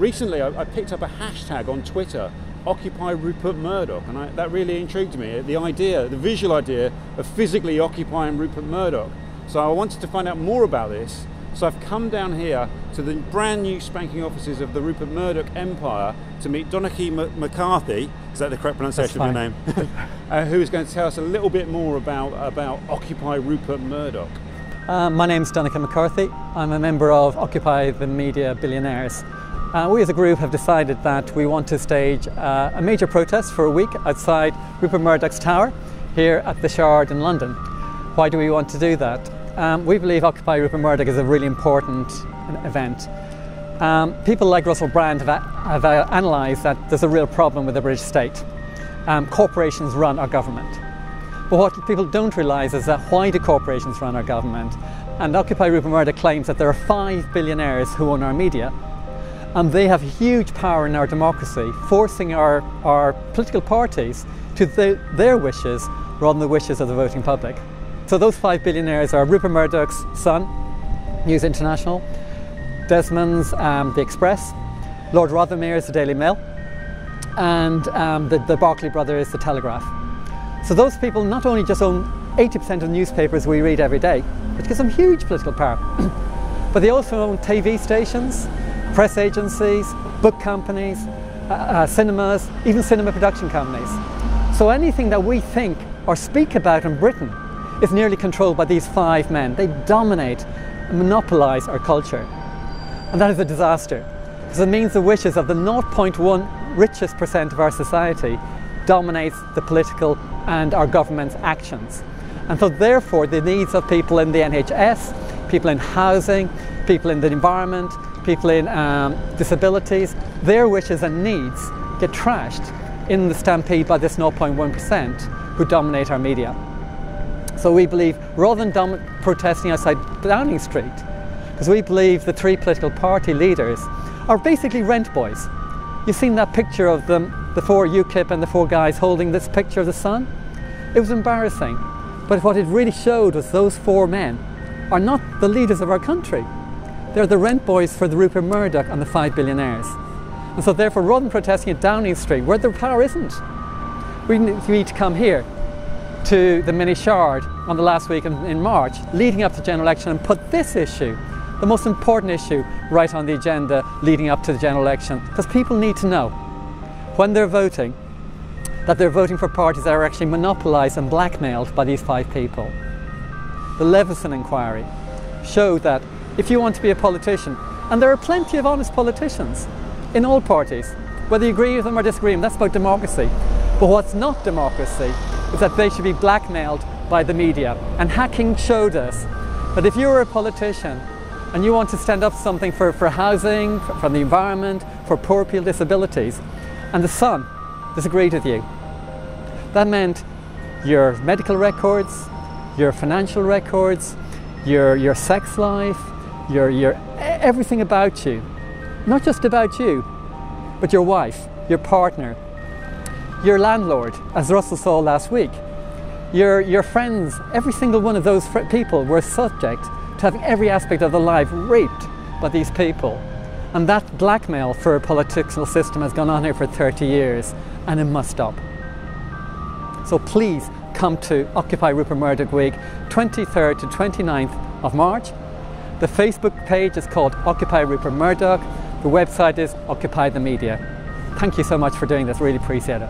recently I picked up a hashtag on Twitter, Occupy Rupert Murdoch, and that really intrigued me. The visual idea of physically occupying Rupert Murdoch. So I wanted to find out more about this. So I've come down here to the brand new spanking offices of the Rupert Murdoch empire to meet Donnachadh McCarthy, is that the correct pronunciation of your name? Who is going to tell us a little bit more about Occupy Rupert Murdoch. My name's Jonathon McCarthy. I'm a member of Occupy the Media Billionaires. We as a group have decided that we want to stage a major protest for a week outside Rupert Murdoch's tower here at the Shard in London. Why do we want to do that? We believe Occupy Rupert Murdoch is a really important event. People like Russell Brand have analysed that there's a real problem with the British state. Corporations run our government. But what people don't realise is that why do corporations run our government? And Occupy Rupert Murdoch claims that there are 5 billionaires who own our media, and they have huge power in our democracy, forcing our political parties to their wishes rather than the wishes of the voting public. So those 5 billionaires are Rupert Murdoch's son, News International, Desmond's The Express, Lord Rothermere's The Daily Mail, and the Barclays brothers' The Telegraph. So those people not only just own 80% of newspapers we read every day, which gives them huge political power, but they also own TV stations, press agencies, book companies, cinemas, even cinema production companies. So anything that we think or speak about in Britain is nearly controlled by these 5 men. They dominate and monopolise our culture. And that is a disaster, because it means the wishes of the 0.1 richest percent of our society dominates the political and our government's actions. And so therefore the needs of people in the NHS, people in housing, people in the environment, people in disabilities, their wishes and needs get trashed in the stampede by this 0.1% who dominate our media. So we believe, rather than protesting outside Downing Street, because we believe the 3 political party leaders are basically rent boys. You've seen that picture of them, the 4 UKIP and the 4 guys holding this picture of the sun? It was embarrassing, but what it really showed was those 4 men are not the leaders of our country. They're the rent boys for the Rupert Murdoch and the 5 billionaires. And so therefore, rather than protesting at Downing Street, where the power isn't, we need to come here to the mini Shard on the last week in March, leading up to the general election, and put this issue, the most important issue, right on the agenda leading up to the general election. Because people need to know, when they're voting, that they're voting for parties that are actually monopolised and blackmailed by these 5 people. The Leveson inquiry showed that if you want to be a politician, and there are plenty of honest politicians in all parties, whether you agree with them or disagree with them, that's about democracy. But what's not democracy is that they should be blackmailed by the media. And hacking showed us that if you're a politician and you want to stand up something for housing, for the environment, for poor people with disabilities, and the Sun disagreed with you, that meant your medical records, your financial records, your sex life, your everything about you, not just about you, but your wife, your partner, your landlord, as Russell saw last week, your friends, every single one of those people were subject to having every aspect of their life raped by these people. And that blackmail for a political system has gone on here for 30 years, and it must stop. So please come to Occupy Rupert Murdoch Week, 23rd to 29th of March. The Facebook page is called Occupy Rupert Murdoch. The website is Occupy the Media. Thank you so much for doing this, really appreciate it.